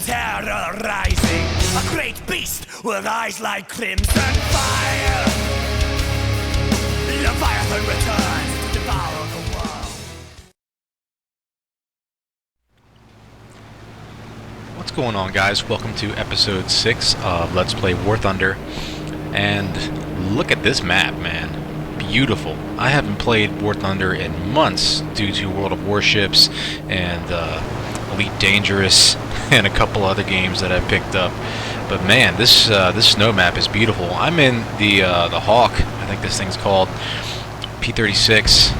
terrorizing, a great beast with eyes like crimson fire. Leviathan returns to devour the world. What's going on, guys? Welcome to episode 6 of Let's Play War Thunder. And look at this map, man. Beautiful. I haven't played War Thunder in months due to World of Warships and Elite Dangerous and a couple other games that I picked up. But man, this snow map is beautiful. I'm in the Hawk, I think this thing's called, P-36,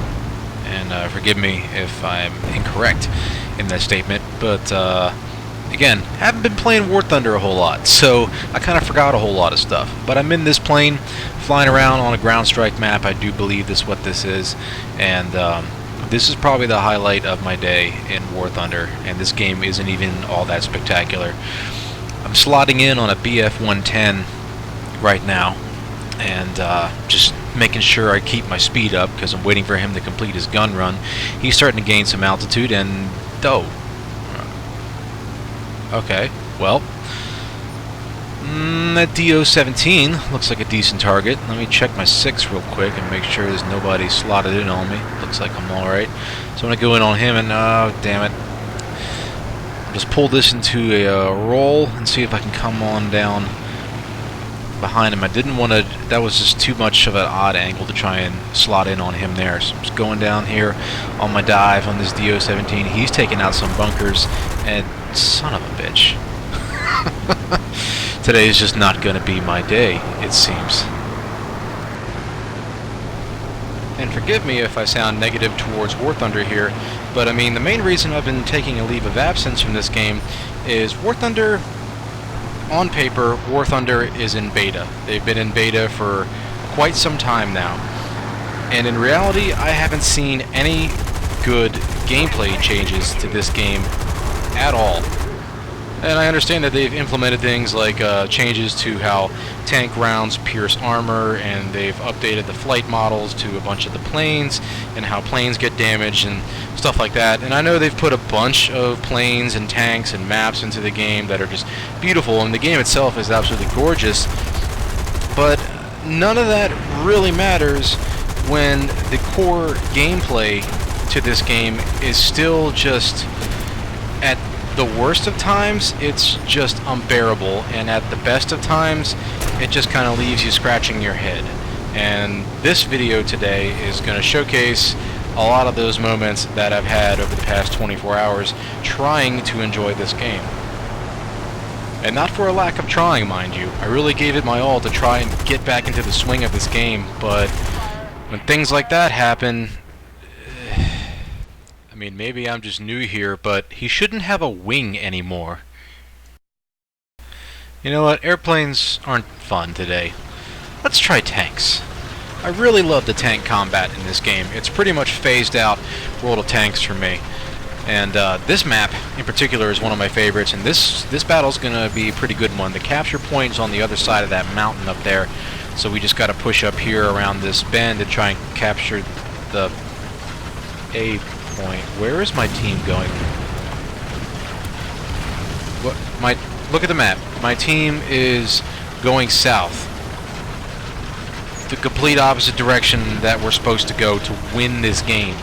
and forgive me if I'm incorrect in that statement, but again, haven't been playing War Thunder a whole lot, so I kind of forgot a whole lot of stuff. But I'm in this plane, flying around on a ground strike map. I do believe this is what this is, and this is probably the highlight of my day in War Thunder, and this game isn't even all that spectacular. I'm slotting in on a BF-110 right now, and just making sure I keep my speed up because I'm waiting for him to complete his gun run. He's starting to gain some altitude, and okay, well, that DO-17 looks like a decent target. Let me check my 6 real quick and make sure there's nobody slotted in on me. Looks like I'm alright. So I'm going to go in on him and, oh, damn it. I'll just pull this into a roll and see if I can come on down behind him. I didn't want to, that was just too much of an odd angle to try and slot in on him there. So I'm just going down here on my dive on this DO-17. He's taking out some bunkers, and son of a bitch. Today is just not going to be my day, it seems. And forgive me if I sound negative towards War Thunder here, but I mean, the main reason I've been taking a leave of absence from this game is War Thunder, on paper, War Thunder is in beta. They've been in beta for quite some time now. And in reality, I haven't seen any good gameplay changes to this game at all. And I understand that they've implemented things like changes to how tank rounds pierce armor, and they've updated the flight models to a bunch of the planes, and how planes get damaged and stuff like that. And I know they've put a bunch of planes and tanks and maps into the game that are just beautiful, and the game itself is absolutely gorgeous. But none of that really matters when the core gameplay to this game is still just, at the worst of times, it's just unbearable, and at the best of times, it just kind of leaves you scratching your head. And this video today is going to showcase a lot of those moments that I've had over the past 24 hours trying to enjoy this game. And not for a lack of trying, mind you. I really gave it my all to try and get back into the swing of this game, but when things like that happen, I mean, maybe I'm just new here, but he shouldn't have a wing anymore. You know what? Airplanes aren't fun today. Let's try tanks. I really love the tank combat in this game. It's pretty much phased out World of Tanks for me. And this map in particular is one of my favorites, and this battle's gonna be a pretty good one. The capture point is on the other side of that mountain up there, so we just gotta push up here around this bend and try and capture the A point. Where is my team going? Look at the map. My team is going south. The complete opposite direction that we're supposed to go to win this game.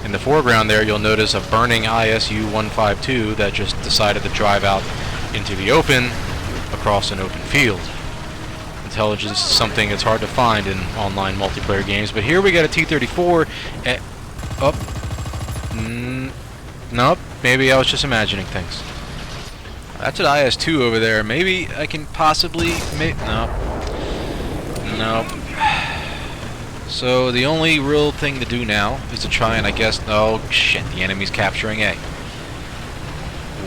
In the foreground there, you'll notice a burning ISU-152 that just decided to drive out into the open across an open field. Intelligence is something that's hard to find in online multiplayer games, but here we got a T-34. Nope, maybe I was just imagining things. That's an IS-2 over there. Maybe I can possibly... Nope. So the only real thing to do now is to try and, I guess... Oh, shit, the enemy's capturing A.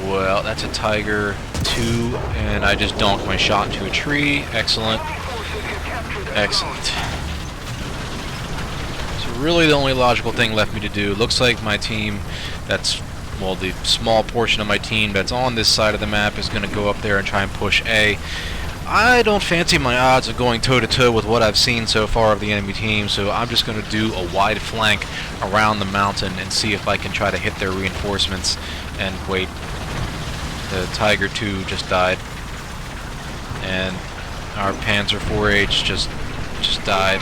Well, that's a Tiger 2, and I just donked my shot into a tree. Excellent. Excellent. So really the only logical thing left me to do, looks like my team that's, well, the small portion of my team that's on this side of the map is going to go up there and try and push A. I don't fancy my odds of going toe-to-toe with what I've seen so far of the enemy team, so I'm just going to do a wide flank around the mountain and see if I can try to hit their reinforcements. And wait, the Tiger II just died, and our Panzer IV-H just died,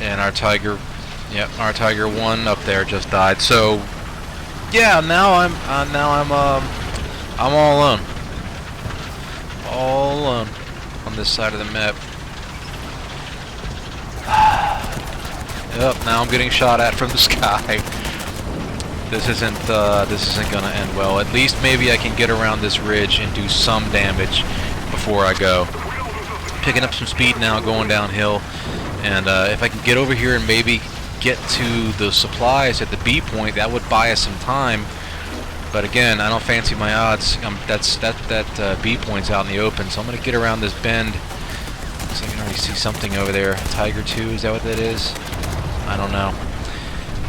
and our Tiger, our Tiger I up there just died. So yeah, now I'm all alone. All alone on this side of the map. Yep, now I'm getting shot at from the sky. This isn't gonna end well. At least maybe I can get around this ridge and do some damage before I go. Picking up some speed now, going downhill, and if I can get over here and maybe get to the supplies at the B point, that would buy us some time. But again, I don't fancy my odds. That B point's out in the open, so I'm going to get around this bend. So I can already see something over there. Tiger II, is that what that is? I don't know.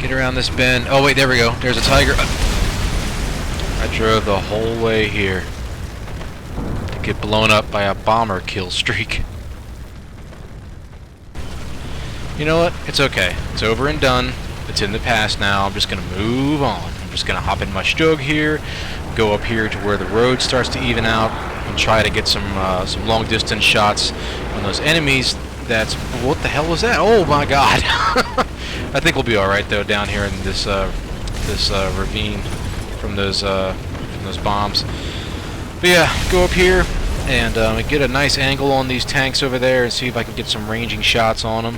Get around this bend. Oh wait, there we go. There's a Tiger. I drove the whole way here to get blown up by a bomber kill streak. You know what? It's okay. It's over and done. It's in the past now. I'm just going to move on. I'm just going to hop in my Stug here, go up here to where the road starts to even out, and try to get some long distance shots on those enemies. What the hell was that? Oh my god! I think we'll be all right though down here in this ravine from those bombs. But yeah, go up here and get a nice angle on these tanks over there and see if I can get some ranging shots on them.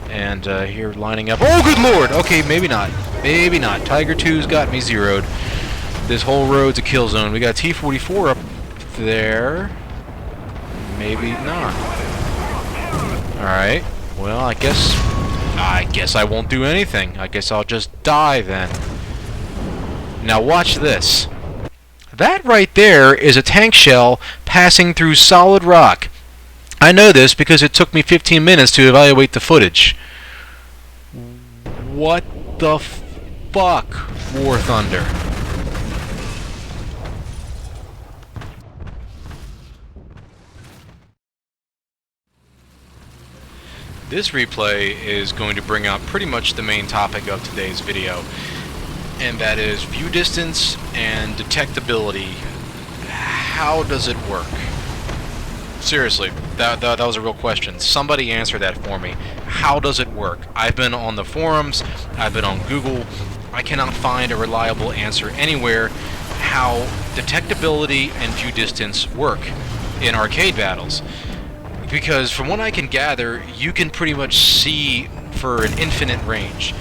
And here lining up. Oh, good lord! Okay, maybe not. Maybe not. Tiger II's got me zeroed. This whole road's a kill zone. We got T-44 up there. Maybe not. Alright. Well, I guess I won't do anything. I guess I'll just die then. Now watch this. That right there is a tank shell passing through solid rock. I know this because it took me 15 minutes to evaluate the footage. What the fuck, War Thunder? This replay is going to bring out pretty much the main topic of today's video, and that is view distance and detectability. How does it work? Seriously, that was a real question. Somebody answer that for me. How does it work? I've been on the forums, I've been on Google, I cannot find a reliable answer anywhere how detectability and view distance work in arcade battles. Because from what I can gather, you can pretty much see for an infinite range.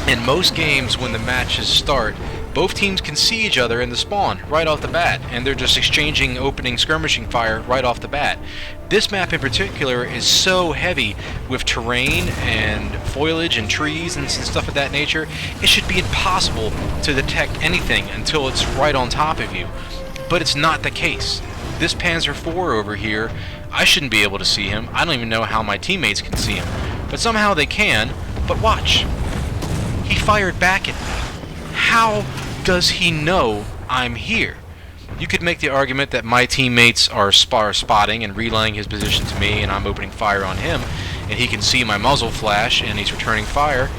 In most games, when the matches start, both teams can see each other in the spawn right off the bat, and they're just exchanging opening skirmishing fire right off the bat. This map in particular is so heavy with terrain and foliage and trees and stuff of that nature, it should be impossible to detect anything until it's right on top of you. But it's not the case. This Panzer IV over here, I shouldn't be able to see him. I don't even know how my teammates can see him. But somehow they can. But watch. He fired back at me. How does he know I'm here? You could make the argument that my teammates are spotting and relaying his position to me, and I'm opening fire on him, and he can see my muzzle flash, and he's returning fire.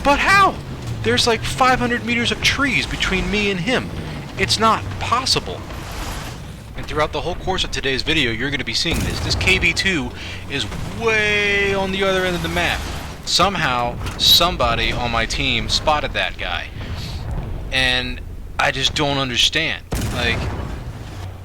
But how? There's like 500 meters of trees between me and him. It's not possible. And throughout the whole course of today's video, you're going to be seeing this. This KB2 is way on the other end of the map. Somehow, somebody on my team spotted that guy. And I just don't understand. Like,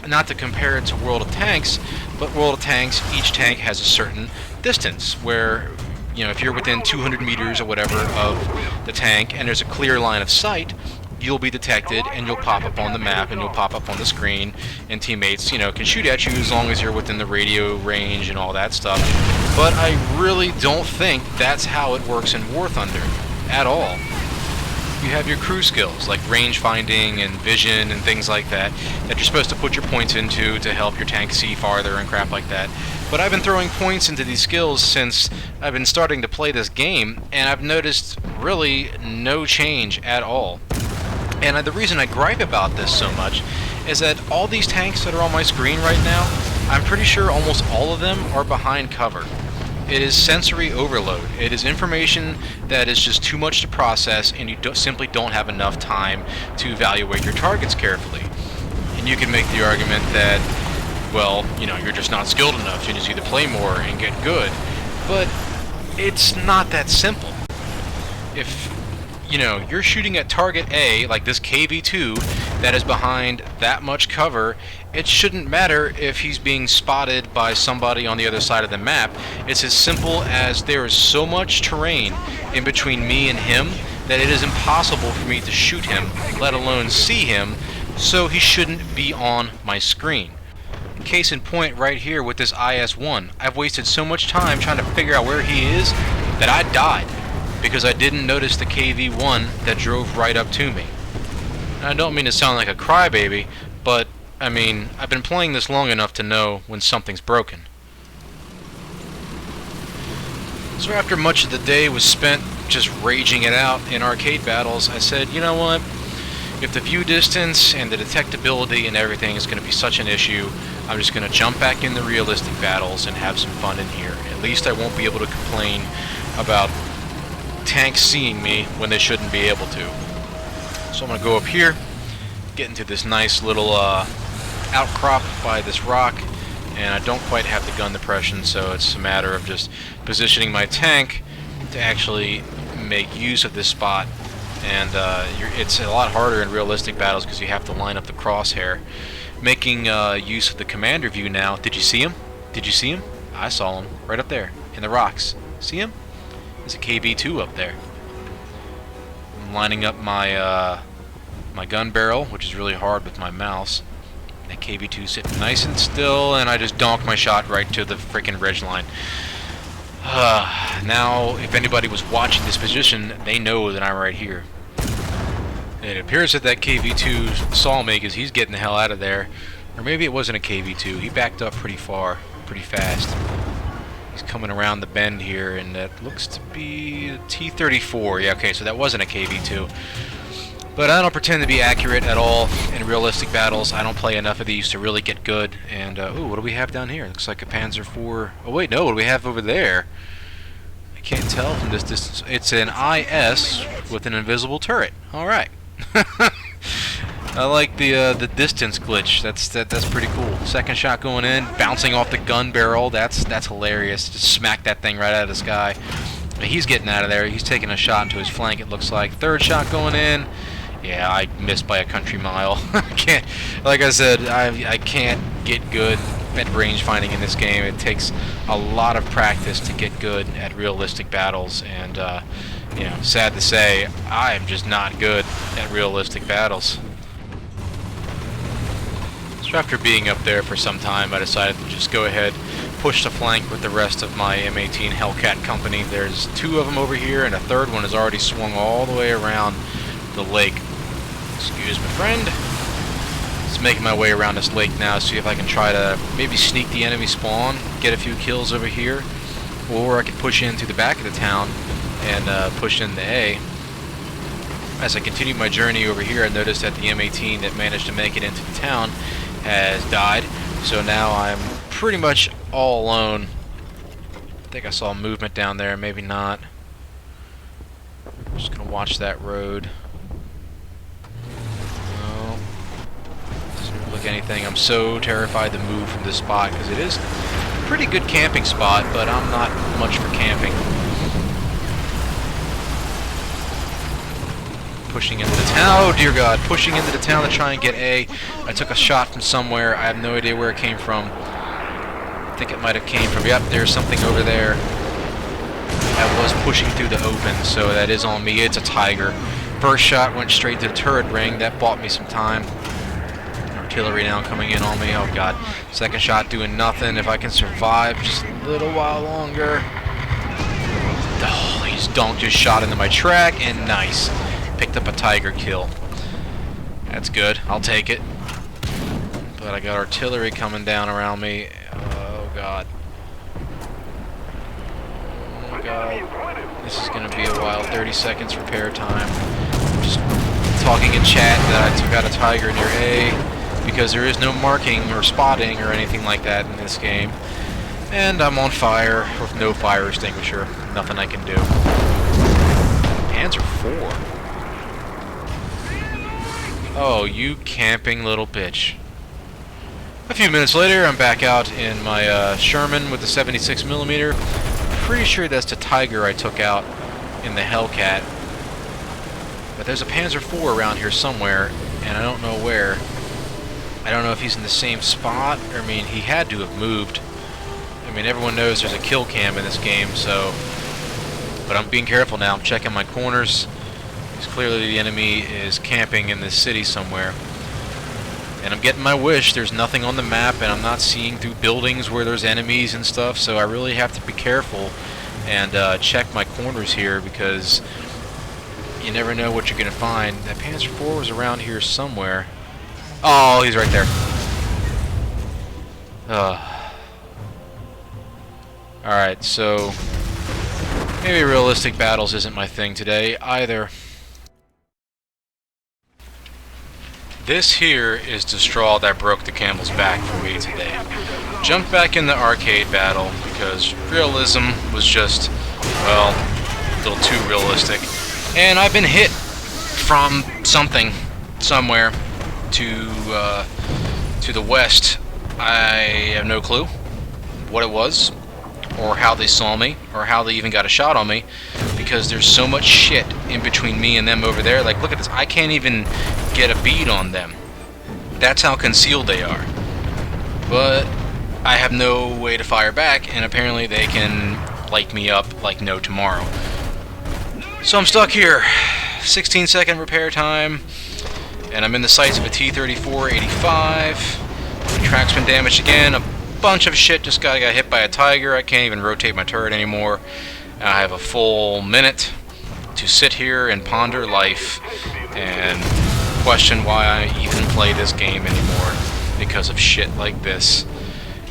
not to compare it to World of Tanks, but World of Tanks, each tank has a certain distance where, you know, if you're within 200 meters or whatever of the tank and there's a clear line of sight, you'll be detected and you'll pop up on the map and you'll pop up on the screen, and teammates, you know, can shoot at you as long as you're within the radio range and all that stuff. But I really don't think that's how it works in War Thunder at all. You have your crew skills like range finding and vision and things like that that you're supposed to put your points into to help your tank see farther and crap like that. But I've been throwing points into these skills since I've been starting to play this game, and I've noticed really no change at all. And the reason I gripe about this so much is that all these tanks that are on my screen right now, I'm pretty sure almost all of them are behind cover. It is sensory overload. It is information that is just too much to process, and you simply don't have enough time to evaluate your targets carefully. And you can make the argument that, well, you know, you're just not skilled enough. You just either play more and get good. But it's not that simple. If, you know, you're shooting at target A, like this KV-2, that is behind that much cover, it shouldn't matter if he's being spotted by somebody on the other side of the map. It's as simple as there is so much terrain in between me and him that it is impossible for me to shoot him, let alone see him, so he shouldn't be on my screen. Case in point right here with this IS-1. I've wasted so much time trying to figure out where he is that I died because I didn't notice the KV-1 that drove right up to me. And I don't mean to sound like a crybaby, but I mean, I've been playing this long enough to know when something's broken. So after much of the day was spent just raging it out in arcade battles, I said, you know what? If the view distance and the detectability and everything is going to be such an issue, I'm just going to jump back in the realistic battles and have some fun in here. At least I won't be able to complain about tanks seeing me when they shouldn't be able to. So I'm going to go up here, get into this nice little outcrop by this rock, and I don't quite have the gun depression, so it's a matter of just positioning my tank to actually make use of this spot. And it's a lot harder in realistic battles because you have to line up the crosshair. Making use of the commander view now. Did you see him? Did you see him? I saw him right up there in the rocks. See him? There's a KV-2 up there. I'm lining up my my gun barrel, which is really hard with my mouse. That KV-2 sitting nice and still, and I just donked my shot right to the freaking ridge line. Now, if anybody was watching this position, they know that I'm right here. It appears that KV-2 saw me because he's getting the hell out of there. Or maybe it wasn't a KV-2. He backed up pretty far, pretty fast. He's coming around the bend here, and that looks to be a T-34. Yeah, okay, so that wasn't a KV-2. But I don't pretend to be accurate at all in realistic battles. I don't play enough of these to really get good. And, ooh, what do we have down here? Looks like a Panzer IV. Oh, wait, no, what do we have over there? I can't tell from this distance. It's an IS with an invisible turret. All right. I like the distance glitch. That's pretty cool. Second shot going in, bouncing off the gun barrel. That's hilarious. Just smack that thing right out of the sky. He's getting out of there. He's taking a shot into his flank, it looks like. Third shot going in. Yeah, I missed by a country mile. I can't, like I said, I can't get good at range finding in this game. It takes a lot of practice to get good at realistic battles, and you know, sad to say, I am just not good at realistic battles. So after being up there for some time, I decided to just go ahead, push the flank with the rest of my M18 Hellcat company. There's two of them over here, and a third one has already swung all the way around the lake. Excuse me, friend. Just making my way around this lake now, see if I can try to maybe sneak the enemy spawn, get a few kills over here, or I could push in through the back of the town and push into A. As I continue my journey over here, I noticed that the M18 that managed to make it into the town has died, so now I'm pretty much all alone. I think I saw movement down there, maybe not. I'm just gonna watch that road. No, doesn't look like anything. I'm so terrified to move from this spot because it is a pretty good camping spot, but I'm not much for camping. Pushing into the town. Oh dear God! Pushing into the town to try and get A. I took a shot from somewhere. I have no idea where it came from. I think it might have came from. Yep, there's something over there. I was pushing through the open, so that is on me. It's a Tiger. First shot went straight to the turret ring. That bought me some time. Artillery now coming in on me. Oh God! Second shot doing nothing. If I can survive just a little while longer. Oh, he's donked his shot into my track, and nice. Picked up a Tiger kill. That's good. I'll take it. But I got artillery coming down around me. Oh God. Oh my God. This is going to be a while. 30 seconds repair time. Just talking in chat that I took out a Tiger near A. because there is no marking or spotting or anything like that in this game. And I'm on fire with no fire extinguisher. Nothing I can do. Panzer IV. Oh, you camping little bitch. A few minutes later, I'm back out in my Sherman with the 76mm. Pretty sure that's the Tiger I took out in the Hellcat. But there's a Panzer IV around here somewhere, and I don't know where. I don't know if he's in the same spot. I mean, he had to have moved. I mean, everyone knows there's a kill cam in this game, so... But I'm being careful now. I'm checking my corners. Because clearly the enemy is camping in this city somewhere. And I'm getting my wish. There's nothing on the map, and I'm not seeing through buildings where there's enemies and stuff, so I really have to be careful and check my corners here, because you never know what you're going to find. That Panzer IV was around here somewhere. Oh, he's right there. Alright, so maybe realistic battles isn't my thing today either. This here is the straw that broke the camel's back for me today. Jumped back in the arcade battle because realism was just, well, a little too realistic. And I've been hit from something, somewhere, to the west. I have no clue what it was, or how they saw me, or how they even got a shot on me, because there's so much shit in between me and them over there. Like, look at this, I can't even get a bead on them. That's how concealed they are. But I have no way to fire back, and apparently they can light me up like no tomorrow. So I'm stuck here. 16-second repair time, and I'm in the sights of a T-34-85. The track's been damaged again. A bunch of shit. Just got hit by a Tiger. I can't even rotate my turret anymore. I have a full minute to sit here and ponder life and question why I even play this game anymore because of shit like this.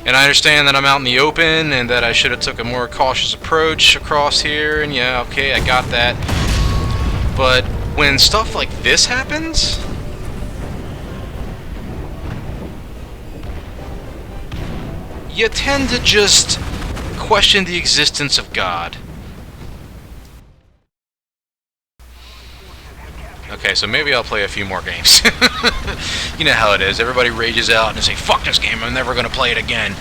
And I understand that I'm out in the open and that I should have took a more cautious approach across here, and yeah, okay, I got that. But when stuff like this happens, you tend to just question the existence of God. Okay, so maybe I'll play a few more games. You know how it is. Everybody rages out and say, fuck this game, I'm never going to play it again.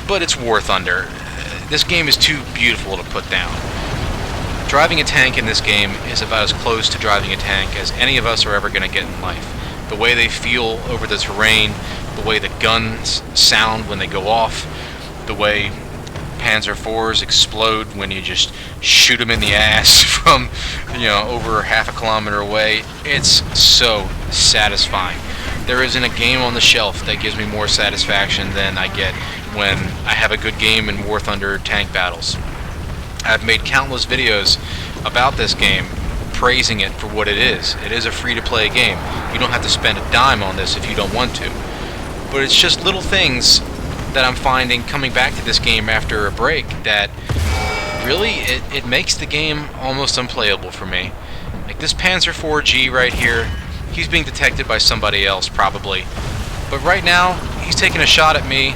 But it's War Thunder. This game is too beautiful to put down. Driving a tank in this game is about as close to driving a tank as any of us are ever going to get in life. The way they feel over the terrain, the way the guns sound when they go off, the way Panzer IVs explode when you just shoot them in the ass from, you know, over half a kilometer away. It's so satisfying. There isn't a game on the shelf that gives me more satisfaction than I get when I have a good game in War Thunder tank battles. I've made countless videos about this game, praising it for what it is. It is a free-to-play game. You don't have to spend a dime on this if you don't want to. But it's just little things that I'm finding coming back to this game after a break that really, it makes the game almost unplayable for me. Like this Panzer IV-G right here, he's being detected by somebody else probably. But right now, he's taking a shot at me,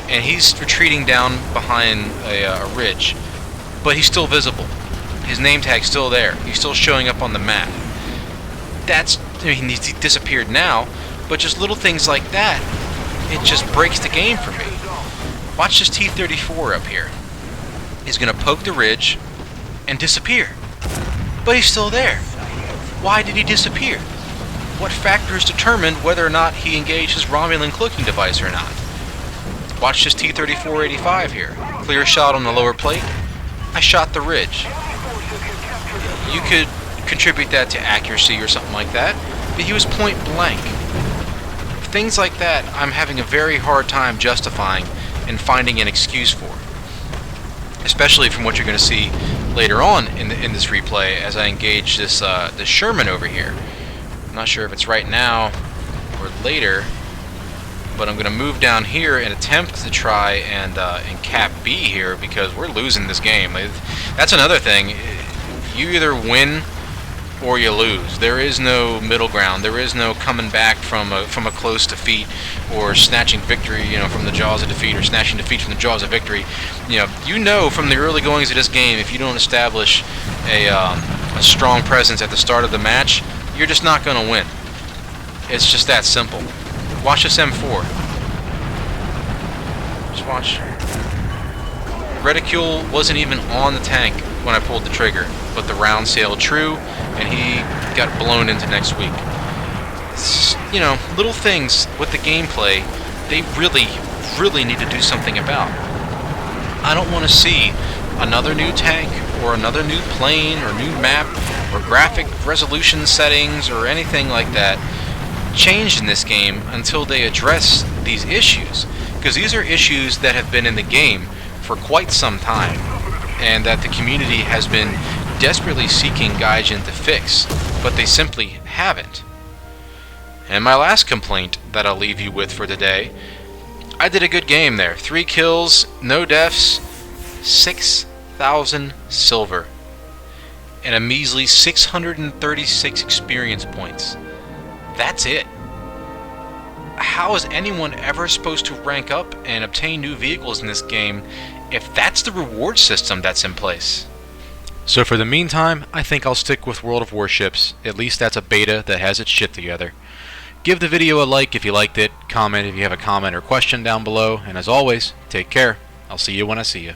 and he's retreating down behind a ridge. But he's still visible. His name tag's still there. He's still showing up on the map. That's, I mean, he disappeared now, but just little things like that, it just breaks the game for me. Watch this T-34 up here. He's gonna poke the ridge and disappear. But he's still there. Why did he disappear? What factors determined whether or not he engaged his Romulan cloaking device or not? Watch this T-34-85 here. Clear shot on the lower plate. I shot the ridge. You could contribute that to accuracy or something like that, but he was point blank. Things like that I'm having a very hard time justifying and finding an excuse for. Especially from what you're going to see later on in this replay as I engage this Sherman over here. I'm not sure if it's right now or later, but I'm going to move down here and attempt to try and cap B here because we're losing this game. That's another thing. You either win or you lose. There is no middle ground. There is no coming back from a close defeat, or snatching victory, from the jaws of defeat, or snatching defeat from the jaws of victory. You know from the early goings of this game, if you don't establish a strong presence at the start of the match, you're just not going to win. It's just that simple. Watch this M4. Just watch. Reticule wasn't even on the tank when I pulled the trigger, but the round sailed true, and he got blown into next week. It's, little things with the gameplay, they really need to do something about. I don't want to see another new tank, or another new plane, or new map, or graphic resolution settings, or anything like that changed in this game until they address these issues. Because these are issues that have been in the game for quite some time, and that the community has been desperately seeking Gaijin to fix, but they simply haven't. And my last complaint that I'll leave you with for today, I did a good game there. 3 kills, no deaths, 6,000 silver, and a measly 636 experience points. That's it. How is anyone ever supposed to rank up and obtain new vehicles in this game if that's the reward system that's in place? So for the meantime, I think I'll stick with World of Warships. At least that's a beta that has its shit together. Give the video a like if you liked it, comment if you have a comment or question down below, and as always, take care. I'll see you when I see you.